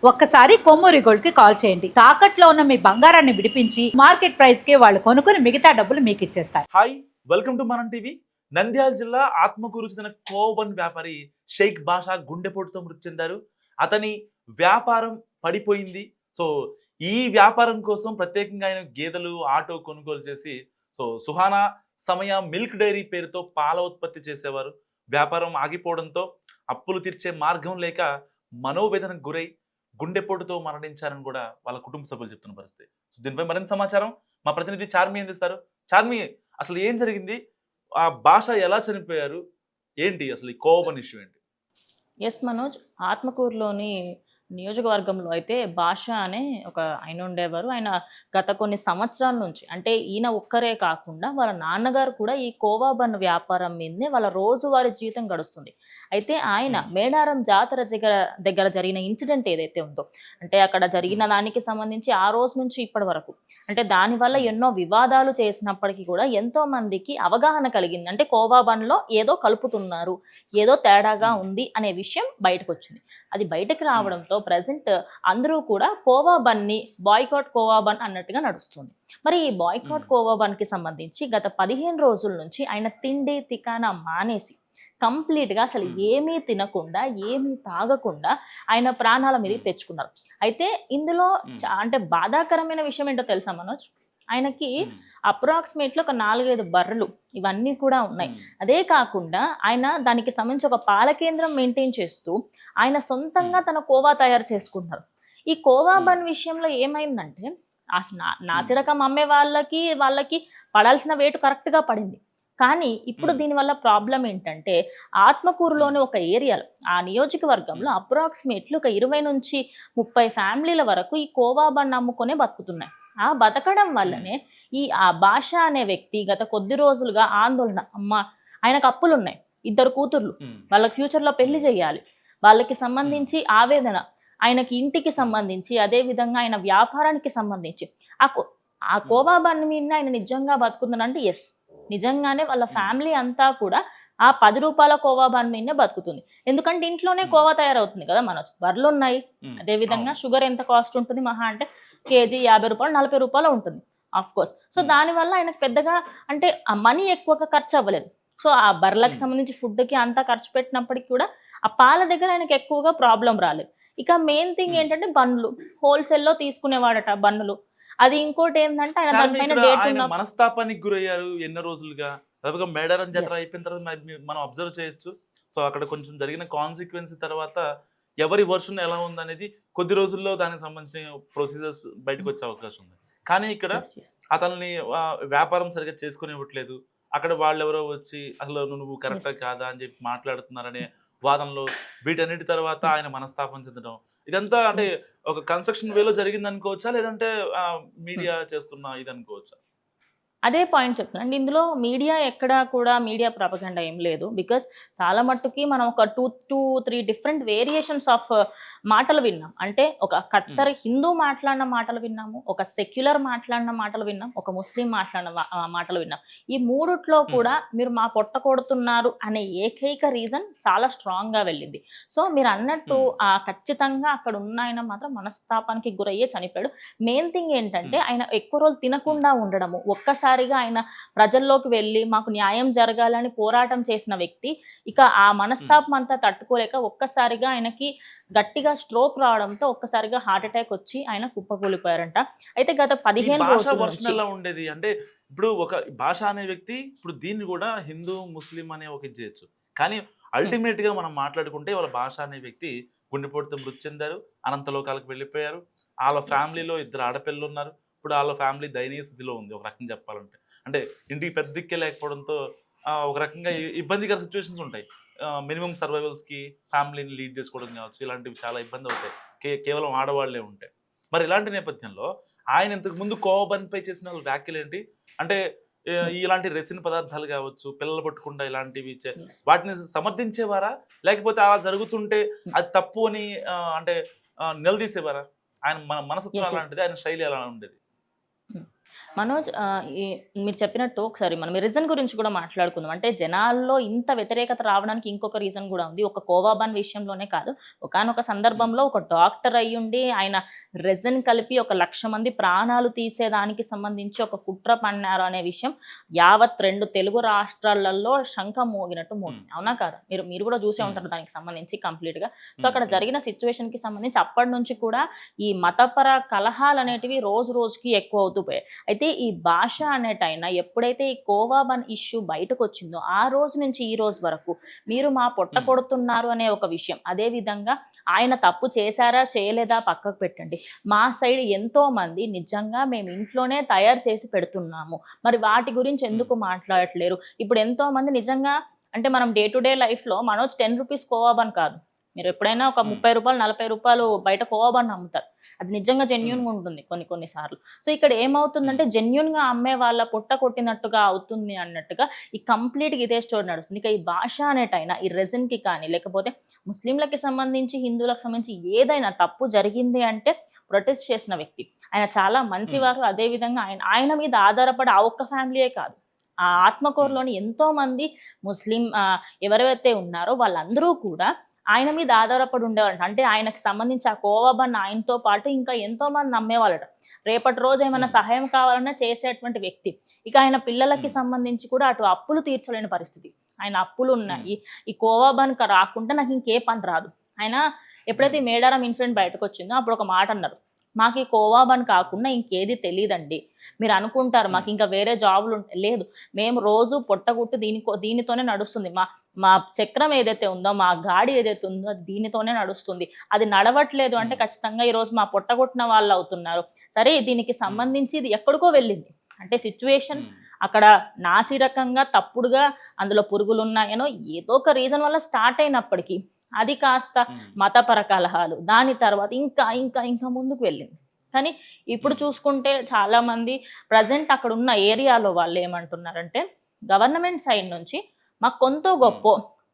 ఒక్కసారి కొమ్మూరి గోల్డ్ కి కాల్ చేయండి. తాకట్లో ఉన్న మీ బంగారాన్ని విడిపించి మార్కెట్ ప్రైస్ కి వాళ్ళు కొనుక్కుని మిగతా డబ్బులు మీకు ఇచ్చేస్తారు. హాయ్, వెల్కమ్ టు మనం టీవీ. నంద్యాల జిల్లా ఆత్మకూరు చెందిన కోవబన్ వ్యాపారి షేక్ బాషా గుండెపోటుతో మృతి చెందారు. అతని వ్యాపారం పడిపోయింది. సో ఈ వ్యాపారం కోసం ప్రత్యేకంగా ఆయన గేదెలు ఆటో కొనుగోలు చేసి సుహానా సమయ మిల్క్ డైరీ పేరుతో పాల ఉత్పత్తి చేసేవారు. వ్యాపారం ఆగిపోవడంతో అప్పులు తీర్చే మార్గం లేక మనోవేదనకు గురై గుండెపోటుతో మరణించారని కూడా వాళ్ళ కుటుంబ సభ్యులు చెప్తున్న పరిస్థితి. సో దీనిపై మరింత సమాచారం మా ప్రతినిధి చార్మి అందిస్తారు. చార్మి, అసలు ఏం జరిగింది? ఆ భాష ఎలా చనిపోయారు? ఏంటి అసలు ఈ కోవబన్ ఇష్యూ ఏంటి? ఎస్ మనోజ్, ఆత్మకూరులోని నియోజకవర్గంలో అయితే భాష అనే ఒక ఆయన ఉండేవారు. ఆయన గత కొన్ని సంవత్సరాల నుంచి, అంటే ఈయన ఒక్కరే కాకుండా వాళ్ళ నాన్నగారు కూడా ఈ కోవా బన్ వ్యాపారం మీదనే వాళ్ళ రోజువారీ జీవితం గడుస్తుంది. అయితే ఆయన మేడారం జాతర దగ్గర జరిగిన ఇన్సిడెంట్ ఏదైతే ఉందో, అంటే అక్కడ జరిగిన దానికి సంబంధించి ఆ రోజు నుంచి ఇప్పటి వరకు, అంటే దానివల్ల ఎన్నో వివాదాలు చేసినప్పటికీ కూడా ఎంతో మందికి అవగాహన కలిగింది. అంటే కోవా బన్లో ఏదో కలుపుతున్నారు, ఏదో తేడాగా ఉంది అనే విషయం బయటకు వచ్చింది. అది బయటకు రావడంతో ప్రజెంట్ అందరూ కూడా కోవా బన్ని బాయ్కాట్ కోవా బన్ అన్నట్టుగా నడుస్తుంది. మరి ఈ బాయ్కాట్ కోవా బన్ కి సంబంధించి గత 15 రోజుల నుంచి ఆయన తిండి తికానా మానేసి కంప్లీట్గా అసలు ఏమీ తినకుండా ఏమీ తాగకుండా ఆయన ప్రాణాల మీదకి తెచ్చుకున్నారు. అయితే ఇందులో అంటే బాధాకరమైన విషయం ఏంటో తెలుసా మనోజ్, ఆయనకి అప్రాక్సిమేట్లీ ఒక 4-5 బర్రెలు ఇవన్నీ కూడా ఉన్నాయి. అదే కాకుండా ఆయన దానికి సంబంధించి ఒక పాల కేంద్రం మెయింటైన్ చేస్తూ ఆయన సొంతంగా తన కోవా తయారు చేసుకుంటున్నారు. ఈ కోవా బన్ విషయంలో ఏమైందంటే నాసిరకం అమ్మే వాళ్ళకి పడాల్సిన వేటు కరెక్ట్గా పడింది. కానీ ఇప్పుడు దీనివల్ల ప్రాబ్లం ఏంటంటే ఆత్మకూరులోని ఒక ఏరియాలో, ఆ నియోజకవర్గంలో అప్రాక్సిమేట్లీ ఒక 20 నుంచి 30 ఫ్యామిలీల వరకు ఈ కోవా బన్ అమ్ముకొనే బతుకుతున్నాయి. ఆ బతకడం వల్లనే ఆ భాష అనే వ్యక్తి గత కొద్ది రోజులుగా ఆందోళన, అమ్మ ఆయనకు అప్పులు ఉన్నాయి, 2 కూతుర్లు, వాళ్ళకి ఫ్యూచర్లో పెళ్లి చేయాలి, వాళ్ళకి సంబంధించి ఆవేదన, ఆయనకి ఇంటికి సంబంధించి, అదే విధంగా ఆయన వ్యాపారానికి సంబంధించి ఆ కోవా బన్ మీద ఆయన నిజంగా బతుకుతున్నాడంటే ఎస్, నిజంగానే వాళ్ళ ఫ్యామిలీ అంతా కూడా ఆ 10 రూపాయల కోవా బన్ మీదనే బతుకుతుంది. ఎందుకంటే ఇంట్లోనే కోవా తయారవుతుంది కదా మనోజ్, బర్రెలు ఉన్నాయి. అదే విధంగా షుగర్ ఎంత కాస్ట్ ఉంటుంది, మహా అంటే కేజీ 50 రూపాయలు 40 రూపాయలు ఉంటుంది ఆఫ్ కోర్స్. సో దానివల్ల ఆయనకు పెద్దగా అంటే ఆ మనీ ఎక్కువగా ఖర్చు అవ్వలేదు. సో ఆ బర్రెలకు సంబంధించి ఫుడ్కి అంతా ఖర్చు పెట్టినప్పటికీ కూడా ఆ పాల దగ్గర ఆయనకు ఎక్కువగా ప్రాబ్లం రాలేదు. ఇక మెయిన్ థింగ్ ఏంటంటే బన్నులు హోల్సేల్లో తీసుకునేవాడట బన్నులు. అది ఇంకోటి ఏంటంటే ఆయన దానిపైన డేట్ మనస్తాపానికి గురయ్యారు ఎన్నో రోజులుగా. దాదాపుగా మేడారం జాతర అయిపోయిన తర్వాత మనం అబ్జర్వ్ చేయొచ్చు. సో అక్కడ కొంచెం జరిగిన కాన్సిక్వెన్స్ తర్వాత ఎవరి వర్షన్ ఎలా ఉందనేది కొద్ది రోజుల్లో దానికి సంబంధించిన ప్రొసీజర్స్ బయటకు వచ్చే అవకాశం ఉంది. కానీ ఇక్కడ అతన్ని వ్యాపారం సరిగ్గా చేసుకుని ఇవ్వట్లేదు. అక్కడ వాళ్ళెవరో వచ్చి అసలు నువ్వు కరెక్టా కాదా అని చెప్పి మాట్లాడుతున్నారనే వాదనలో, వీటన్నిటి తర్వాత ఆయన మనస్తాపం చెందడం, ఇదంతా అంటే ఒక కన్స్ట్రక్షన్ వేలో జరిగింది అనుకోవచ్చా, లేదంటే మీడియా చేస్తున్న ఇది అనుకోవచ్చా? అదే పాయింట్ చెప్తున్నాను అండి. ఇందులో మీడియా ఎక్కడా కూడా మీడియా ప్రాపగండా ఏం లేదు. బికాస్ చాలా మట్టుకి మనం ఒక 2-3 డిఫరెంట్ వేరియేషన్స్ ఆఫ్ మాటలు విన్నాం. అంటే ఒక కత్తర్ హిందూ మాట్లాడిన మాటలు విన్నాము, ఒక సెక్యులర్ మాట్లాడిన మాటలు విన్నాం, ఒక ముస్లిం మాట్లాడిన మాటలు విన్నాం. ఈ మూడిట్లో కూడా మీరు మా పొట్ట కొడుతున్నారు అనే ఏకైక రీజన్ చాలా స్ట్రాంగ్గా వెళ్ళింది. సో మీరు అన్నట్టు ఖచ్చితంగా అక్కడ ఉన్న ఆయన మాత్రం మనస్తాపానికి గురయ్యే చనిపోయాడు. మెయిన్ థింగ్ ఏంటంటే ఆయన ఎక్కువ రోజులు తినకుండా ఉండడము, ఒక్కసారిగా ఆయన ప్రజల్లోకి వెళ్ళి మాకు న్యాయం జరగాలని పోరాటం చేసిన వ్యక్తి ఇక ఆ మనస్తాపం అంతా తట్టుకోలేక ఒక్కసారిగా ఆయనకి గట్టిగా స్ట్రోక్ రావడంతో ఒక్కసారిగా హార్ట్ అటాక్ వచ్చి ఆయన కుప్పకూలిపోయారంట. అయితే గత 15 రోజులు ఉండేది అంటే ఇప్పుడు ఒక భాష అనే వ్యక్తి ఇప్పుడు దీన్ని కూడా హిందూ ముస్లిం అనే ఒక ఇది చేయొచ్చు. కానీ అల్టిమేట్ గా మనం మాట్లాడుకుంటే వాళ్ళ భాష అనే వ్యక్తి గుండెపోటుతో మృతి చెందారు, అనంతలోకాలకు వెళ్ళిపోయారు. వాళ్ళ ఫ్యామిలీలో 2 ఆడపిల్లలు ఉన్నారు. ఇప్పుడు వాళ్ళ ఫ్యామిలీ దయనీయ స్థితిలో ఉంది ఒక రకంగా చెప్పాలంటే. అంటే ఇంటికి పెద్ద దిక్కే లేకపోవడంతో ఒక రకంగా ఇబ్బందికర సిచ్యువేషన్స్ ఉంటాయి. మినిమం సర్వైవల్స్కి ఫ్యామిలీని లీడ్ చేసుకోవడం కావచ్చు, ఇలాంటివి చాలా ఇబ్బంది అవుతాయి. కేవలం ఆడవాళ్లే ఉంటాయి. మరి ఇలాంటి నేపథ్యంలో ఆయన ఇంతకు ముందు కోవా బన్పై చేసిన వ్యాఖ్యలు ఏంటి? అంటే ఇలాంటి రెసిన్ పదార్థాలు కావచ్చు, పిల్లలు పట్టుకుండా ఇలాంటివి వాటిని సమర్థించేవారా, లేకపోతే అలా జరుగుతుంటే అది తప్పు అని అంటే నిలదీసేవారా? ఆయన మనసత్వం అలాంటిది, ఆయన శైలి ఎలా ఉండేది? మనోజ్ మీరు చెప్పినట్టు ఒకసారి మనం రీజన్ గురించి కూడా మాట్లాడుకుందాం. అంటే జనాల్లో ఇంత వ్యతిరేకత రావడానికి ఇంకొక రీజన్ కూడా ఉంది. ఒక కోవా బన్ విషయంలోనే కాదు. ఒకానొక సందర్భంలో ఒక డాక్టర్ అయ్యుండి ఆయన రెసిన్ కలిపి 1,00,000 మంది ప్రాణాలు తీసేదానికి సంబంధించి ఒక కుట్ర పన్నారు అనే విషయం యావత్ 2 తెలుగు రాష్ట్రాలలో శంఖం మోగినట్టు మోగింది. అవునా కాదా? మీరు కూడా చూసే ఉంటారు దానికి సంబంధించి కంప్లీట్‌గా. సో అక్కడ జరిగిన సిట్యుయేషన్‌కి సంబంధించి అప్పటి నుంచి కూడా ఈ మతపర కలహాలు అనేటివి రోజు రోజుకి ఎక్కువ అవుతూ పోయాయి. అయితే ఈ భాష అనేటైనా ఎప్పుడైతే ఈ కోవా బన్ ఇష్యూ బయటకొచ్చిందో ఆ రోజు నుంచి ఈ రోజు వరకు మీరు మా పొట్ట కొడుతున్నారు అనే ఒక విషయం. అదే విధంగా ఆయన తప్పు చేశారా చేయలేదా పక్కకు పెట్టండి. మా సైడ్ ఎంతో మంది నిజంగా మేము ఇంట్లోనే తయారు చేసి పెడుతున్నాము. మరి వాటి గురించి ఎందుకు మాట్లాడట్లేరు? ఇప్పుడు ఎంతో మంది నిజంగా అంటే మనం డే టు డే లైఫ్‌లో మనోజ్ 10 రూపీస్ కోవా బన్ కాదు. మీరు ఎప్పుడైనా ఒక రూ. 30, రూ. 40 బయట కోవా బన్ అమ్ముతారు. అది నిజంగా జెన్యూన్‌గా ఉంటుంది కొన్ని సార్లు. సో ఇక్కడ ఏమవుతుందంటే జెన్యూన్‌గా అమ్మే వాళ్ళ పొట్ట కొట్టినట్టుగా అవుతుంది అన్నట్టుగా ఈ కంప్లీట్‌గా ఇదే స్టోరీ నడుస్తుంది. ఇక ఈ భాష అనేటైనా ఈ రెసిన్‌కి కానీ లేకపోతే ముస్లింలకి సంబంధించి హిందువులకు సంబంధించి ఏదైనా తప్పు జరిగింది అంటే ప్రొటెస్ట్ చేసిన వ్యక్తి. ఆయన చాలా మంచివారు. అదే విధంగా ఆయన మీద ఆధారపడి ఆ ఒక్క ఫ్యామిలీయే కాదు. ఆ ఆత్మకూరులోని ఎంతో మంది ముస్లిం ఎవరైతే ఉన్నారో వాళ్ళందరూ కూడా ఆయన మీద ఆధారపడి ఉండేవాళ్ళంట. అంటే ఆయనకు సంబంధించి ఆ కోవా బన్ ఆయనతో పాటు ఇంకా ఎంతో మంది నమ్మేవాళ్ళట. రేపటి రోజు ఏమైనా సహాయం కావాలన్నా చేసేటువంటి వ్యక్తి. ఇక ఆయన పిల్లలకి సంబంధించి కూడా అటు అప్పులు తీర్చలేని పరిస్థితి. ఆయన అప్పులు ఉన్నాయి. ఈ కోవా బన్ రాకుండా నాకు ఇంకే పని రాదు. ఆయన ఎప్పుడైతే మేడారం ఇన్సిడెంట్ బయటకు వచ్చిందో అప్పుడు ఒక మాట అన్నారు. మాకు ఈ కోవా బన్ కాకుండా ఇంకేది తెలియదండి. మీరు అనుకుంటారు మాకు ఇంకా వేరే జాబులు లేదు. మేము రోజు పొట్టగుట్టు దీనితోనే నడుస్తుంది. మా చక్రం ఏదైతే ఉందో, మా గాడి ఏదైతే ఉందో అది దీనితోనే నడుస్తుంది. అది నడవట్లేదు అంటే ఖచ్చితంగా ఈరోజు మా పొట్టగొట్టిన వాళ్ళు అవుతున్నారు. సరే దీనికి సంబంధించి ఇది ఎక్కడికో వెళ్ళింది. అంటే సిచ్యువేషన్ అక్కడ నాసిరకంగా తప్పుడుగా అందులో పురుగులున్నాయనో ఏదో ఒక రీజన్ వల్ల స్టార్ట్ అయినప్పటికీ అది కాస్త మతపర కలహాలు దాని తర్వాత ఇంకా ఇంకా ఇంకా ముందుకు వెళ్ళింది. కానీ ఇప్పుడు చూసుకుంటే చాలా మంది ప్రజెంట్ అక్కడ ఉన్న ఏరియాలో వాళ్ళు ఏమంటున్నారంటే గవర్నమెంట్ సైడ్ నుంచి మాకు కొంత గొప్ప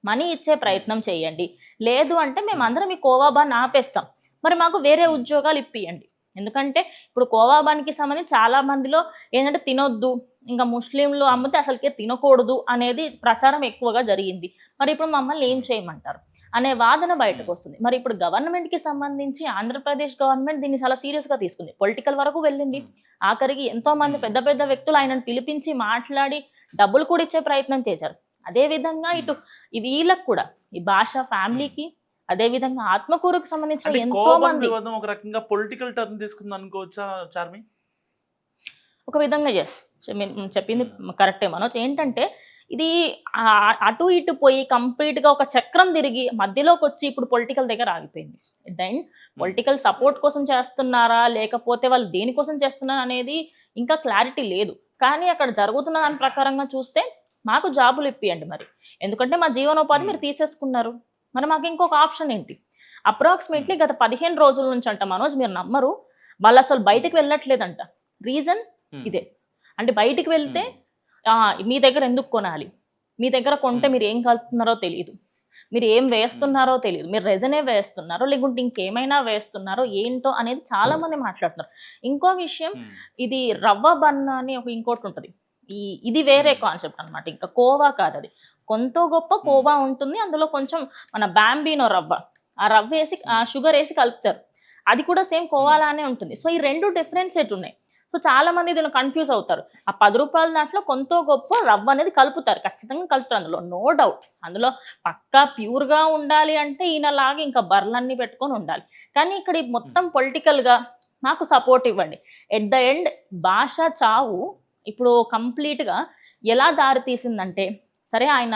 మనీ ఇచ్చే ప్రయత్నం చేయండి. లేదు అంటే మేమందరం ఈ కోవా బన్ ఆపేస్తాం. మరి మాకు వేరే ఉద్యోగాలు ఇప్పియండి. ఎందుకంటే ఇప్పుడు కోవా బన్‌కి సంబంధించి చాలా మందిలో ఏంటంటే తినొద్దు, ఇంకా ముస్లింలు అమ్మితే అసలుకే తినకూడదు అనేది ప్రచారం ఎక్కువగా జరిగింది. మరి ఇప్పుడు మమ్మల్ని ఏం చేయమంటారు అనే వాదన బయటకు వస్తుంది. మరి ఇప్పుడు గవర్నమెంట్‌కి సంబంధించి ఆంధ్రప్రదేశ్ గవర్నమెంట్ దీన్ని చాలా సీరియస్‌గా తీసుకుంది. పొలిటికల్ వరకు వెళ్ళింది. ఆఖరికి ఎంతో మంది పెద్ద పెద్ద వ్యక్తులు ఆయనను పిలిపించి మాట్లాడి డబ్బులు కూడా ఇచ్చే ప్రయత్నం చేశారు. అదే విధంగా ఇటు వీళ్ళకి కూడా ఈ భాష ఫ్యామిలీకి అదే విధంగా ఆత్మకూరుకు సంబంధించిన ఎంతో మంది ఒక రకంగా పొలిటికల్ టర్న్ తీసుకుంది అనుకోవచ్చా చార్మి? ఒక విధంగా ఎస్ చెప్పింది కరెక్టే మనోజ్. ఏంటంటే ఇది అటు ఇటు పోయి కంప్లీట్‌గా ఒక చక్రం తిరిగి మధ్యలోకి వచ్చి ఇప్పుడు పొలిటికల్ దగ్గర ఆగిపోయింది. దెన్ పొలిటికల్ సపోర్ట్ కోసం చేస్తున్నారా లేకపోతే వాళ్ళు దేనికోసం చేస్తున్నారా అనేది ఇంకా క్లారిటీ లేదు. కానీ అక్కడ జరుగుతున్న దాని ప్రకారంగా చూస్తే మాకు జాబులు ఇప్పియండి మరి. ఎందుకంటే మా జీవనోపాధి మీరు తీసేసుకున్నారు. మరి మాకు ఇంకొక ఆప్షన్ ఏంటి? అప్రాక్సిమేట్లీ గత 15 రోజుల నుంచి అంట మనోజ్ మీరు నమ్మరు వాళ్ళు అసలు బయటకు వెళ్ళట్లేదంట. రీజన్ ఇదే. అంటే బయటికి వెళ్తే మీ దగ్గర ఎందుకు కొనాలి? మీ దగ్గర కొంటే మీరు ఏం కలుపుతున్నారో తెలీదు. మీరు ఏం వేస్తున్నారో తెలీదు. మీరు రెజనే వేస్తున్నారో లేకుంటే ఇంకేమైనా వేస్తున్నారో ఏంటో అనేది చాలా మంది మాట్లాడుతున్నారు. ఇంకో విషయం ఇది రవ్వ బన్ అని ఇంకోటి ఉంటుంది. ఇది వేరే కాన్సెప్ట్ అన్నమాట. ఇంకా కోవా కాదు అది. కొంత గొప్ప కోవా ఉంటుంది. అందులో కొంచెం మన బాంబినో రవ్వ ఆ రవ్వ వేసి షుగర్ వేసి కలుపుతారు. అది కూడా సేమ్ కోవాలానే ఉంటుంది. సో ఈ 2 డిఫరెంట్ సెట్ ఉన్నాయి. సో చాలా మంది దీనిలో కన్ఫ్యూజ్ అవుతారు. ఆ 10 రూపాయల దాంట్లో కొంత గొప్ప రవ్వ అనేది కలుపుతారు. ఖచ్చితంగా కలుపుతారు అందులో నో డౌట్. అందులో పక్కా ప్యూర్గా ఉండాలి అంటే ఈయనలాగా ఇంకా బర్లన్నీ పెట్టుకొని ఉండాలి. కానీ ఇక్కడ మొత్తం పొలిటికల్గా మాకు సపోర్ట్ ఇవ్వండి. ఎట్ ద ఎండ్ భాష చావు ఇప్పుడు కంప్లీట్‌గా ఎలా దారి తీసిందంటే సరే ఆయన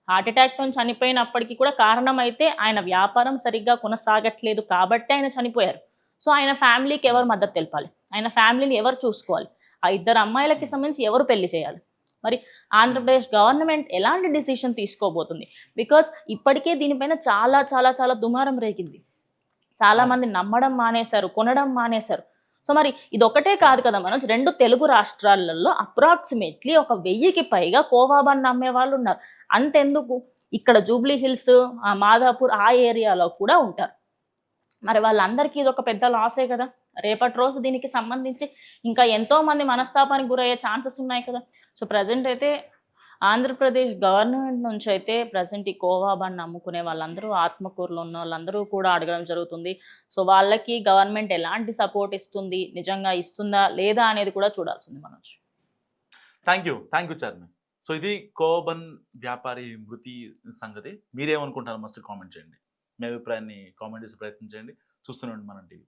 హార్ట్ అటాక్‌తో చనిపోయినప్పటికీ కూడా కారణం అయితే ఆయన వ్యాపారం సరిగ్గా కొనసాగట్లేదు కాబట్టి ఆయన చనిపోయారు. సో ఆయన ఫ్యామిలీకి ఎవరు మద్దతు తెలపాలి? ఆయన ఫ్యామిలీని ఎవరు చూసుకోవాలి? ఆ 2 అమ్మాయిలకి సంబంధించి ఎవరు పెళ్లి చేయాలి? మరి ఆంధ్రప్రదేశ్ గవర్నమెంట్ ఎలాంటి డిసిషన్ తీసుకోబోతుంది? బికాస్ ఇప్పటికే దీనిపైన చాలా చాలా చాలా దుమారం రేగింది. చాలా మంది నమ్మడం మానేశారు, కొనడం మానేశారు. సో మరి ఇదొకటే కాదు కదా మనోజ్, 2 తెలుగు రాష్ట్రాలలో అప్రాక్సిమేట్లీ 1000కి పైగా కోవా బన్ అమ్మే వాళ్ళు ఉన్నారు. అంతెందుకు ఇక్కడ జూబ్లీ హిల్స్, మాదాపూర్ ఆ ఏరియాలో కూడా ఉంటారు. మరి వాళ్ళందరికీ ఇది ఒక పెద్ద లాసే కదా. రేపటి రోజు దీనికి సంబంధించి ఇంకా ఎంతో మంది మనస్తాపానికి గురయ్యే ఛాన్సెస్ ఉన్నాయి కదా. సో ప్రజెంట్ అయితే ఆంధ్రప్రదేశ్ గవర్నమెంట్ నుంచి అయితే ప్రజెంట్ ఈ కోవా బండ్ అమ్ముకునే వాళ్ళందరూ, ఆత్మకూరులో ఉన్న వాళ్ళందరూ కూడా అడగడం జరుగుతుంది. సో వాళ్ళకి గవర్నమెంట్ ఎలాంటి సపోర్ట్ ఇస్తుంది, నిజంగా ఇస్తుందా లేదా అనేది కూడా చూడాల్సింది Manoj. Thank you Charmi. So ఇది కోవబన్ వ్యాపారి మృతి సంగతి. మీరేమనుకుంటారు మస్ట్ కామెంట్ చేయండి. మీ అభిప్రాయాన్ని కామెంట్ చేసి ప్రయత్నం చేయండి. చూస్తూనే ఉండండి మనం టీవీ.